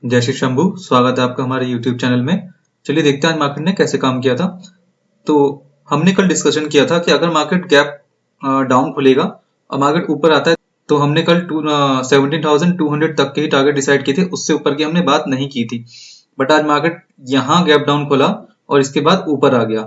जय श्री शंभू, स्वागत है आपका हमारे YouTube चैनल में। चलिए देखते हैं आज मार्केट ने कैसे काम किया था। तो हमने कल डिस्कशन किया था कि अगर मार्केट गैप डाउन खुलेगा और मार्केट ऊपर आता है तो हमने कल 17,200 तक के ही टारगेट डिसाइड किए थे, उससे ऊपर की हमने बात नहीं की थी। बट आज मार्केट यहाँ गैप डाउन खुला और इसके बाद ऊपर आ गया।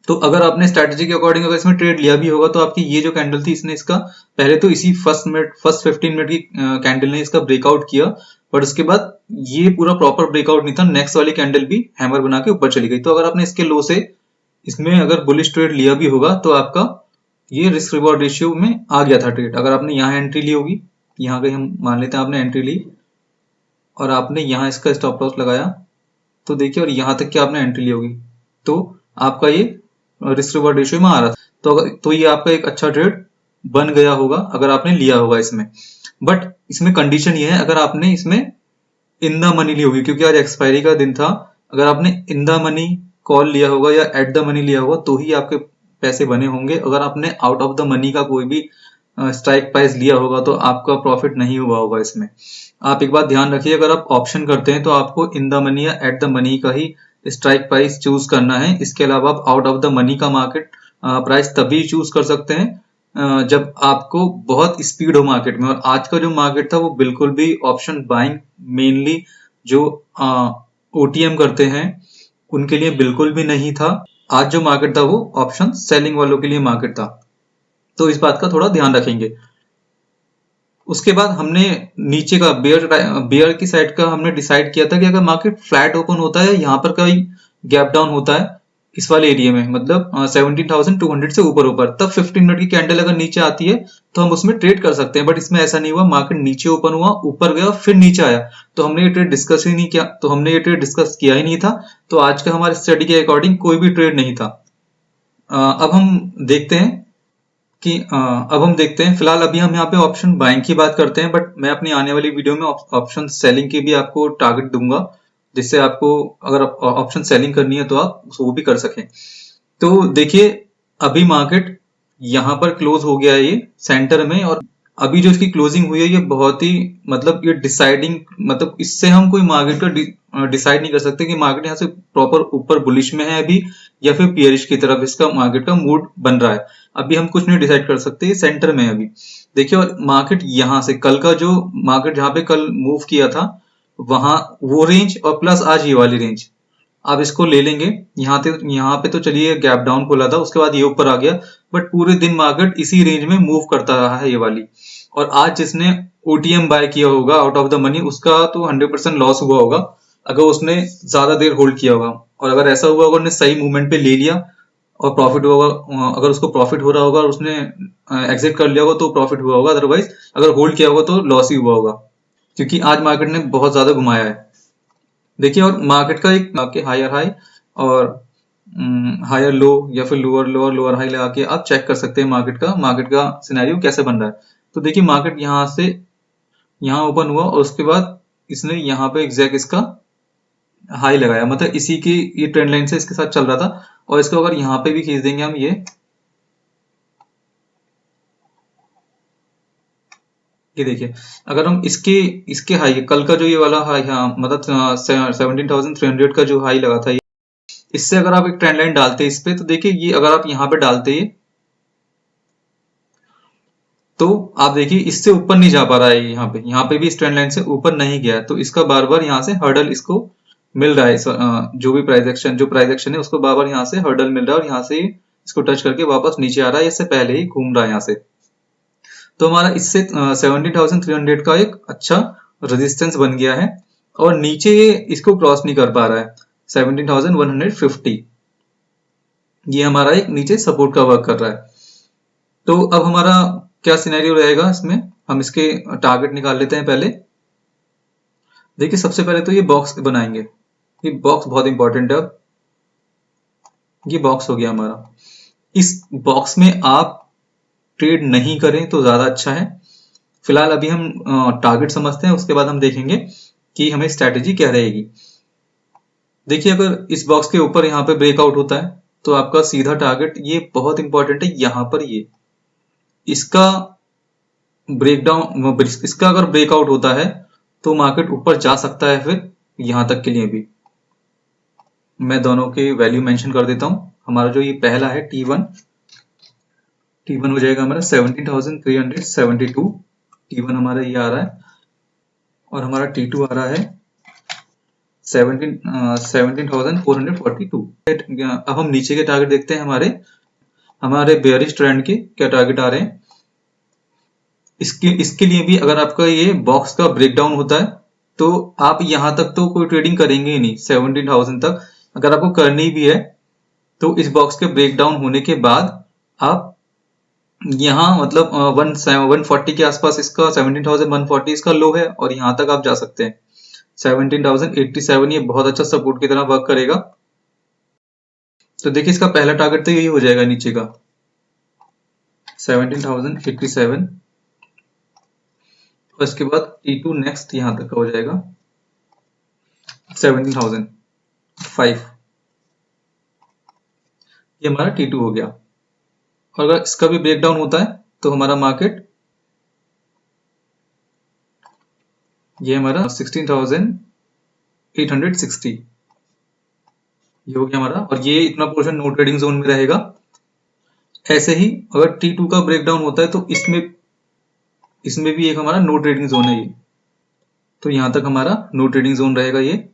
तो अगर आपने स्ट्रैटेजी के अकॉर्डिंग अगर इसमें ट्रेड लिया भी होगा तो आपकी ये जो कैंडल थी इसने इसका पहले तो इसी फर्स्ट 15 मिनट की कैंडल ने इसका ब्रेकआउट किया, बट उसके बाद ये पूरा प्रॉपर ब्रेकआउट नहीं था। नेक्स्ट वाली कैंडल भी हैमर बना के ऊपर चली गई। तो अगर आपने इसके लो से इसमें अगर बुलिश ट्रेड लिया भी होगा तो आपका ये रिस्क रिवॉर्ड रेशियो में आ गया था ट्रेड। अगर आपने यहाँ एंट्री ली होगी, यहाँ कहीं हम मान लेते हैं आपने एंट्री ली और आपने यहाँ इसका स्टॉप लॉस लगाया, तो देखिए, और यहाँ तक की आपने एंट्री ली होगी तो आपका ये रिस्क रिवॉर्ड रेशियो में आ रहा था। तो ये आपका एक अच्छा ट्रेड बन गया होगा अगर आपने लिया होगा इसमें। बट इसमें कंडीशन ये है, अगर आपने इसमें इन द मनी ली होगी, क्योंकि आज एक्सपायरी का दिन था। अगर आपने इन द मनी कॉल लिया होगा या एट द मनी लिया होगा तो ही आपके पैसे बने होंगे। अगर आपने आउट ऑफ द मनी का कोई भी स्ट्राइक प्राइस लिया होगा तो आपका प्रॉफिट नहीं हुआ होगा इसमें। आप एक बात ध्यान रखिए, अगर आप ऑप्शन करते हैं तो आपको इन द मनी या एट द मनी का ही स्ट्राइक प्राइस चूज करना है। इसके अलावा आप आउट ऑफ द मनी का मार्केट प्राइस तभी चूज कर सकते हैं जब आपको बहुत स्पीड हो मार्केट में। और आज का जो मार्केट था वो बिल्कुल भी ऑप्शन बाइंग, मेनली जो ओटीएम करते हैं उनके लिए बिल्कुल भी नहीं था। आज जो मार्केट था वो ऑप्शन सेलिंग वालों के लिए मार्केट था, तो इस बात का थोड़ा ध्यान रखेंगे। उसके बाद हमने नीचे का बेयर की साइड का हमने डिसाइड किया था कि अगर मार्केट फ्लैट ओपन होता है, यहाँ पर कहीं गैप डाउन होता है इस वाले एरिया में, मतलब 17,200 से ऊपर तब 15 मिनट की कैंडल अगर नीचे आती है तो हम उसमें ट्रेड कर सकते हैं। बट इसमें ऐसा नहीं हुआ, मार्केट नीचे ओपन हुआ, ऊपर गया, फिर नीचे आया, तो हमने ये ट्रेड डिस्कस ही नहीं किया। डिस्कस किया ही नहीं था। तो आज का हमारे स्टडी के अकॉर्डिंग कोई भी ट्रेड नहीं था। अब हम देखते हैं फिलहाल अभी हम यहाँ पे ऑप्शन बाइंग की बात करते हैं, बट मैं अपनी आने वाली वीडियो में ऑप्शन सेलिंग की भी आपको टारगेट दूंगा, जिससे आपको अगर ऑप्शन सेलिंग करनी है तो आप वो भी कर सकें। तो देखिए, अभी मार्केट यहाँ पर क्लोज हो गया है ये सेंटर में, और अभी जो इसकी क्लोजिंग हुई है ये बहुत ही, मतलब ये डिसाइडिंग, मतलब इससे हम कोई मार्केट का डिसाइड नहीं कर सकते कि मार्केट यहाँ से प्रॉपर ऊपर बुलिश में है अभी या फिर पियरिश की तरफ इसका मार्केट का मूड बन रहा है। अभी हम कुछ नहीं डिसाइड कर सकते, ये सेंटर में है अभी। देखिए, और मार्केट यहाँ से कल का जो मार्केट जहाँ पे कल मूव किया था वहां वो रेंज और प्लस आज ये वाली रेंज आप इसको ले लेंगे। यहाँ पे तो चलिए गैप डाउन खोला था, उसके बाद ये ऊपर आ गया, बट पूरे दिन मार्केट इसी रेंज में मूव करता रहा है ये वाली। और आज जिसने ओटीएम बाय किया होगा आउट ऑफ द मनी, उसका तो 100% लॉस हुआ होगा अगर उसने ज्यादा देर होल्ड किया होगा। और अगर ऐसा हुआ होगा उसने सही मूवमेंट पे ले लिया और प्रॉफिट होगा, अगर उसको प्रॉफिट हो रहा होगा और उसने एग्जिट कर लिया होगा तो प्रॉफिट हुआ होगा। अदरवाइज अगर होल्ड किया होगा तो लॉस ही हुआ होगा, क्योंकि आज मार्केट ने बहुत ज्यादा घुमाया है। देखिए, और मार्केट का एक आपके हायर हाई और हायर लो या फिर लोअर हाई लगा के आप चेक कर सकते हैं मार्केट का सिनेरियो कैसे बन रहा है। तो देखिए, मार्केट यहाँ से यहाँ ओपन हुआ और उसके बाद इसने यहाँ पे एग्जैक्ट इसका हाई लगाया, मतलब इसी की ये ट्रेंड लाइन से इसके साथ चल रहा था। और इसको अगर यहाँ पे भी खींच देंगे हम, ये देखिए, अगर हम इसके हाई, कल का जो ये वाला हाई, हाँ मतलब 17,300 का जो हाई लगा था, इससे अगर आप एक ट्रेंड लाइन डालते हैं इस पे, तो देखिए ये अगर आप यहाँ पे डालते हैं तो आप देखिए इससे ऊपर नहीं जा पा रहा है। यहाँ पे भी इस ट्रेंड लाइन से ऊपर नहीं गया, तो इसका बार बार यहाँ से हर्डल इसको मिल रहा है। जो भी प्राइस एक्शन है उसको बार बार यहाँ से हर्डल मिल रहा है और यहाँ से इसको टच करके वापस नीचे आ रहा है, इससे पहले ही घूम रहा है यहाँ से। तो हमारा इससे 17,300 का एक अच्छा रेजिस्टेंस बन गया है और नीचे ये इसको क्रॉस नहीं कर पा रहा है। 17,150 ये हमारा एक नीचे सपोर्ट का वर्क कर रहा है। तो अब हमारा क्या सिनेरियो रहेगा इसमें, हम इसके टारगेट निकाल लेते हैं पहले। देखिए, सबसे पहले तो ये बॉक्स बनाएंगे, ये बॉक्स बहुत इंपॉर्टेंट है। अब ये बॉक्स हो गया हमारा, इस बॉक्स में आप ट्रेड नहीं करें तो ज्यादा अच्छा है। फिलहाल अभी हम टारगेट समझते हैं, उसके बाद हम देखेंगे कि हमें स्ट्रैटेजी क्या रहेगी। देखिए, अगर इस बॉक्स के ऊपर यहाँ पे ब्रेकआउट होता है तो आपका सीधा टारगेट, ये बहुत इंपॉर्टेंट है, यहाँ पर ये इसका ब्रेकडाउन, इसका अगर ब्रेकआउट होता है तो मार्केट ऊपर जा सकता है फिर यहां तक के लिए भी। मैं दोनों के वैल्यू मेंशन कर देता हूं। हमारा जो ये पहला है T1 हो जाएगा हमारा 17,372, T1 हमारा ये आ रहा है, और हमारा T2 आ रहा है 17,442। अब हम नीचे के टारगेट देखते हैं। हमारे बेयरिश ट्रेंड के क्या टारगेट आ रहे हैं। इसके लिए भी अगर आपका ये बॉक्स का ब्रेकडाउन होता है तो आप यहां तक तो कोई ट्रेडिंग करेंगे ही नहीं। 17,000 तक अगर आपको करनी भी है तो इस बॉक्स के ब्रेकडाउन होने के बाद आप यहाँ मतलब 140 के आसपास इसका 17,140 इसका लो है, और यहाँ तक आप जा सकते हैं। 17,087 ये बहुत अच्छा सपोर्ट की तरह वर्क करेगा। तो देखिए इसका पहला टारगेट तो यही हो जाएगा नीचे का 17,087, और इसके बाद T2 नेक्स्ट यहां तक का हो जाएगा 17,005। ये हमारा T2 हो गया। और अगर इसका भी ब्रेकडाउन होता है तो हमारा मार्केट ये हमारा 16,860 ये हो गया हमारा, और ये इतना पोर्शन नो ट्रेडिंग जोन में रहेगा। ऐसे ही अगर T2 का ब्रेकडाउन होता है तो इसमें भी एक हमारा नो ट्रेडिंग जोन है ये, तो यहां तक हमारा नो ट्रेडिंग जोन रहेगा। ये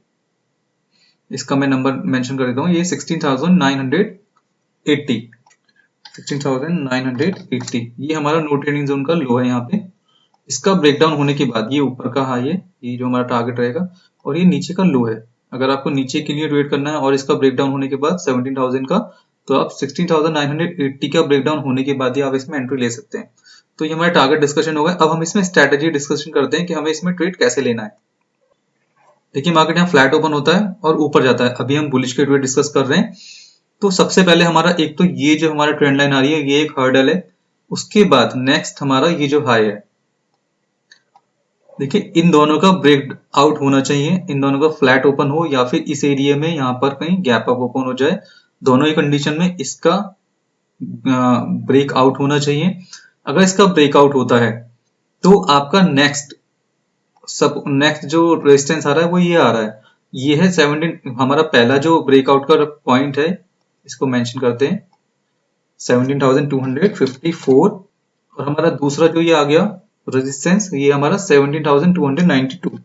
इसका मैं नंबर मेंशन कर देता हूँ, ये 16,980 16,980 ये हमारा नो ट्रेडिंग जोन का लो है। यहाँ पे इसका ब्रेकडाउन होने के बाद ये ऊपर का हाई है, ये जो हमारा टारगेट रहेगा, और ये नीचे का लो है। अगर आपको नीचे के लिए ट्रेड करना है और इसका ब्रेकडाउन होने के बाद 17,000 का, तो आप 16,980 का ब्रेकडाउन होने के बाद ही आप इसमें एंट्री ले सकते हैं। तो ये हमारा टारगेट डिस्कशन होगा। अब हम इसमें स्ट्रेटेजी डिस्कशन करते हैं कि हमें इसमें ट्रेड कैसे लेना है। देखिए मार्केट यहाँ फ्लैट ओपन होता है और ऊपर जाता है। अभी हम बुलिश के ट्रेड डिस्कस कर रहे हैं। तो सबसे पहले हमारा एक तो ये जो हमारा ट्रेंड लाइन आ रही है ये एक हर्डल है। उसके बाद नेक्स्ट हमारा ये जो हाई है, देखिए इन दोनों का ब्रेक आउट होना चाहिए। इन दोनों का फ्लैट ओपन हो या फिर इस एरिया में यहाँ पर कहीं गैप अप ओपन हो जाए। दोनों ही कंडीशन में इसका ब्रेक आउट होना चाहिए। अगर इसका ब्रेकआउट होता है तो आपका नेक्स्ट जो रेजिस्टेंस आ रहा है वो ये आ रहा है। ये है 17, हमारा पहला जो ब्रेकआउट का पॉइंट है इसको मेंशन करते हैं 17,254, और हमारा दूसरा जो ये आ गया रेजिस्टेंस ये हमारा 17,292।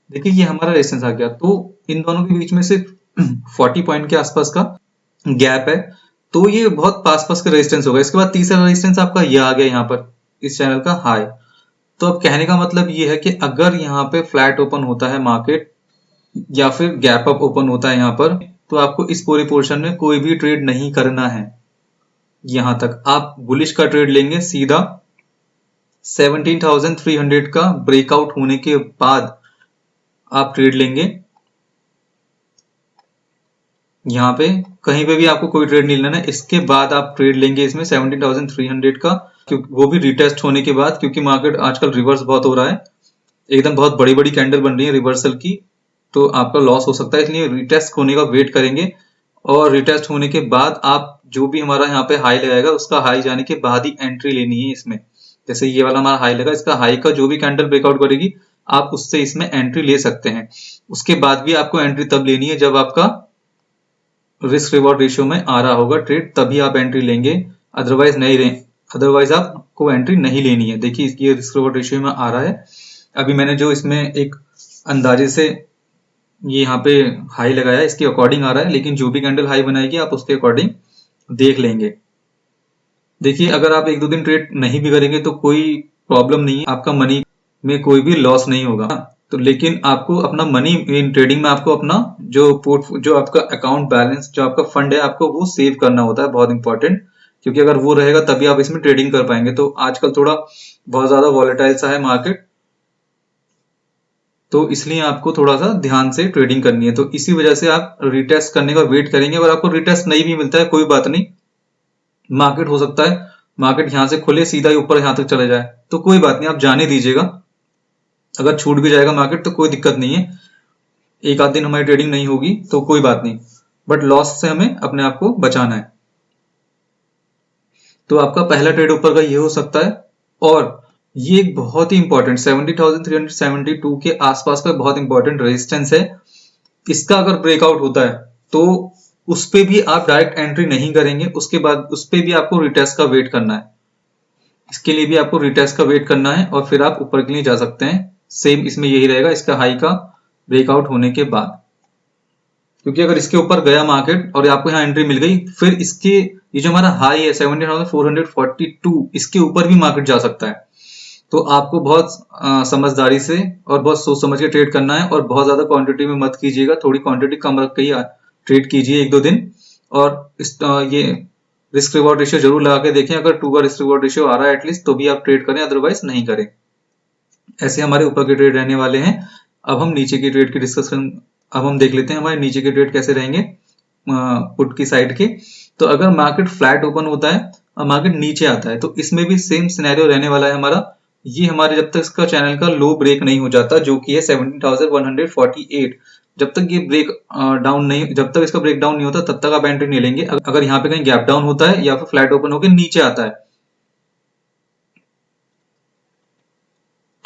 देखिए ये हमारा रेजिस्टेंस आ गया। तो इन दोनों के बीच में सिर्फ 40 पॉइंट के आसपास का गैप है, तो ये बहुत पास का रेजिस्टेंस होगा। इसके बाद तीसरा रेजिस्टेंस आपका ये आ गया यहाँ पर इस चैनल का हाई। तो अब कहने का मतलब ये है कि अगर यहाँ पे फ्लैट ओपन होता है मार्केट या फिर गैप अप ओपन होता है यहाँ पर, तो आपको इस पूरे पोर्शन में कोई भी ट्रेड नहीं करना है। यहां तक आप बुलिश का ट्रेड लेंगे सीधा 17,300 का ब्रेकआउट होने के बाद आप ट्रेड लेंगे। यहाँ पे कहीं पे भी आपको कोई ट्रेड नहीं लेना है। इसके बाद आप ट्रेड लेंगे इसमें 17,300 का, क्योंकि वो भी रिटेस्ट होने के बाद, क्योंकि मार्केट आजकल रिवर्स बहुत हो रहा है, एकदम बहुत बड़ी बड़ी कैंडल बन रही है रिवर्सल की, तो आपका लॉस हो सकता है। इसलिए रिटेस्ट होने का वेट करेंगे, और रिटेस्ट होने के बाद आप जो भी हमारा यहाँ पे हाई लगाएगा उसका हाई जाने के बाद ही एंट्री लेनी है इसमें। जैसे ये वाला हमारा हाई लगा, इसका हाई का जो भी कैंडल ब्रेकआउट करेगी आप उससे इसमें एंट्री ले सकते हैं। उसके बाद भी आपको एंट्री तब लेनी है जब आपका रिस्क रिवॉर्ड रेशियो में आ रहा होगा ट्रेड, तभी आप एंट्री लेंगे, अदरवाइज आपको एंट्री नहीं लेनी है। देखिए ये रिस्क रिवॉर्ड रेशियो में आ रहा है। अभी मैंने जो इसमें एक अंदाजे से ये यहाँ पे हाई लगाया है इसके अकॉर्डिंग आ रहा है, लेकिन जो भी कैंडल हाई बनाएगी आप उसके अकॉर्डिंग देख लेंगे। देखिए अगर आप एक दो दिन ट्रेड नहीं भी करेंगे तो कोई प्रॉब्लम नहीं है, आपका मनी में कोई भी लॉस नहीं होगा। तो लेकिन आपको अपना मनी इन ट्रेडिंग में आपको अपना जो आपका अकाउंट बैलेंस, जो आपका फंड है, आपको वो सेव करना होता है, बहुत इंपॉर्टेंट। क्योंकि अगर वो रहेगा तभी आप इसमें ट्रेडिंग कर पाएंगे। तो आजकल थोड़ा बहुत ज्यादा वॉलेटाइल सा है मार्केट, तो इसलिए आपको थोड़ा सा ध्यान से ट्रेडिंग करनी है। तो इसी वजह से आप रिटेस्ट करने का वेट करेंगे। अगर आपको रिटेस्ट नहीं भी मिलता है कोई बात नहीं, मार्केट हो सकता है मार्केट यहां से खुले सीधा ही ऊपर यहां तक चले जाए, तो कोई बात नहीं, आप जाने दीजिएगा। अगर छूट भी जाएगा मार्केट तो कोई दिक्कत नहीं है, एक आध दिन हमारी ट्रेडिंग नहीं होगी तो कोई बात नहीं, बट लॉस से हमें अपने आप को बचाना है। तो आपका पहला ट्रेड ऊपर का ये हो सकता है। और ये एक बहुत ही इंपॉर्टेंट 70,372 के आसपास का बहुत इंपॉर्टेंट रेजिस्टेंस है। इसका अगर ब्रेकआउट होता है तो उस पे भी आप डायरेक्ट एंट्री नहीं करेंगे, उसके बाद उस पे भी आपको रिटेस्ट का वेट करना है। इसके लिए भी आपको रिटेस्ट का वेट करना है और फिर आप ऊपर के लिए जा सकते हैं। सेम इसमें यही रहेगा इसका हाई का ब्रेकआउट होने के बाद, क्योंकि अगर इसके ऊपर गया मार्केट और आपको यहाँ एंट्री मिल गई, फिर इसके ये जो हमारा हाई है 17,442, इसके ऊपर भी मार्केट जा सकता है। तो आपको बहुत समझदारी से और बहुत सोच समझ के ट्रेड करना है और बहुत ज्यादा क्वांटिटी में मत कीजिएगा, थोड़ी क्वांटिटी कम रख के ही ट्रेड कीजिए 1-2 दिन। और ये रिस्क रिवॉर्ड रेशियो जरूर लगा के देखें, अगर 2 का रिस्क रिवॉर्ड रेशियो आ रहा है एटलीस्ट तो भी आप ट्रेड करें, अदरवाइज नहीं करें। ऐसे हमारे ऊपर के ट्रेड रहने वाले हैं। अब हम नीचे की ट्रेड की डिस्कशन अब हम देख लेते हैं हमारे नीचे के ट्रेड कैसे रहेंगे पुट की साइड के। तो अगर मार्केट फ्लैट ओपन होता है और मार्केट नीचे आता है तो इसमें भी सेम सिनेरियो रहने वाला है हमारा। ये हमारे जब तक इसका चैनल का लो ब्रेक नहीं हो जाता, जो कि है 17,148, जब तक ये ब्रेक डाउन नहीं, जब तक इसका ब्रेक डाउन नहीं होता तब तक आप एंट्री नहीं लेंगे। अगर यहाँ पे कहीं गैप डाउन होता है या फिर फ्लैट ओपन होकर नीचे आता है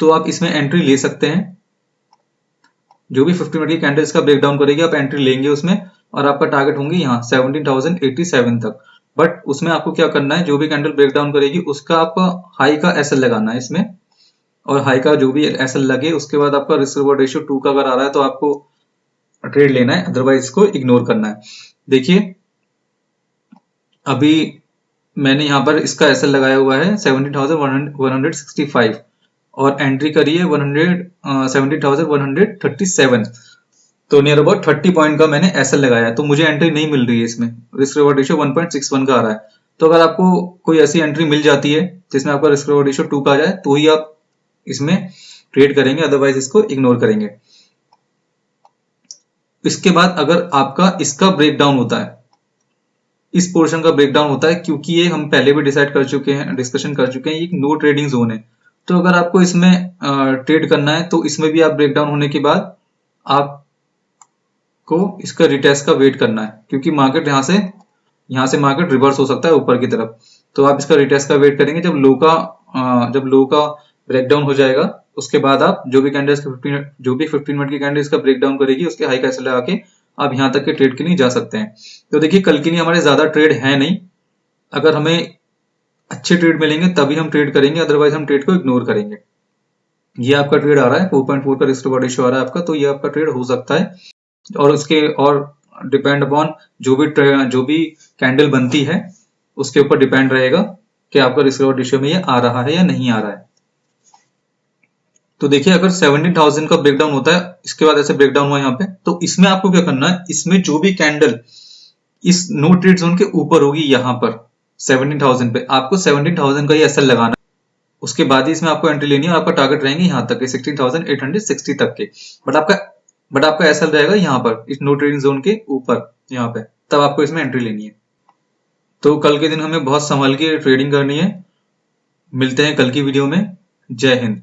तो आप इसमें एंट्री ले सकते हैं। जो भी 50 मिनट की कैंडल इसका ब्रेक डाउन करेगी आप एंट्री लेंगे उसमें, और आपका टारगेट होंगे यहाँ 17,087 तक। बट उसमें आपको क्या करना है, जो भी कैंडल ब्रेक डाउन करेगी उसका आपका हाई का एसएल लगाना है इसमें, और हाई का जो भी एसएल लगे उसके बाद आपका रिस्क रिवॉर्ड रेशियो 2 का अगर आ रहा है तो आपको ट्रेड लेना है, अदरवाइज इसको इग्नोर करना है। देखिए अभी मैंने यहाँ पर इसका एसएल लगाया हुआ है 17,165 और एंट्री करी है 17,137, तो नियर अबाउट 30 पॉइंट का मैंने एसएल लगाया है। तो मुझे एंट्री नहीं मिल रही है इसमें, रिस्क रिवॉर्ड रेशियो 1.61 का आ रहा है। तो अगर आपको कोई ऐसी एंट्री मिल जाती है जिसमें आपका रिस्क रिवॉर्ड रेशियो 2 का आ जाए तो ही आप इसमें ट्रेड करेंगे, अदरवाइज इसको इग्नोर करेंगे। इसके बाद अगर आपका इसका ब्रेकडाउन होता है, इस पोर्शन का ब्रेकडाउन होता है, क्योंकि ये हम पहले भी डिसाइड कर चुके हैं, डिस्कशन कर चुके हैं, ये एक नो ट्रेडिंग जोन है। तो अगर आपको इसमें ट्रेड करना है तो इसमें भी आप ब्रेकडाउन होने के बाद आपको इसका रिटेस्ट का वेट करना है, क्योंकि मार्केट यहाँ से मार्केट रिवर्स हो सकता है ऊपर की तरफ। तो आप इसका रिटेस्ट का वेट करेंगे। जब लो का ब्रेकडाउन हो जाएगा उसके बाद आप जो भी 15 मिनट की कैंडल इसका ब्रेकडाउन करेगी उसके हाई का एसएल लगा के आप यहाँ तक के ट्रेड के लिए जा सकते हैं। तो देखिए कल के लिए हमारे ज्यादा ट्रेड है नहीं, अगर हमें अच्छे ट्रेड मिलेंगे तभी हम ट्रेड करेंगे, अदरवाइज हम ट्रेड को इग्नोर करेंगे। ये आपका ट्रेड आ रहा है 4.4 का रिस्क रिवॉर्ड रेशियो आ रहा है आपका, तो ये आपका ट्रेड हो सकता है। और उसके और डिपेंड अपॉन जो भी कैंडल बनती है उसके ऊपर डिपेंड रहेगा कि आपका रिस्क रिवॉर्ड रेशियो में ये आ रहा है या नहीं आ रहा है। तो देखिए अगर 17,000 का ब्रेकडाउन होता है, इसके बाद ऐसे ब्रेकडाउन हुआ यहाँ पे, तो इसमें आपको क्या करना है, इसमें जो भी कैंडल इस नो ट्रेड जोन के ऊपर होगी यहाँ पर 17,000 पे, आपको 17,000 का ही एसएल लगाना है। उसके बाद ही इसमें आपको एंट्री लेनी है और आपका टारगेट रहेंगे यहाँ तक के 16,860 तक के। बट आपका एसएल रहेगा यहाँ पर इस नो ट्रेडिंग जोन के ऊपर यहाँ पे, तब आपको इसमें एंट्री लेनी है। तो कल के दिन हमें बहुत संभल के ट्रेडिंग करनी है। मिलते हैं कल की वीडियो में। जय हिंद।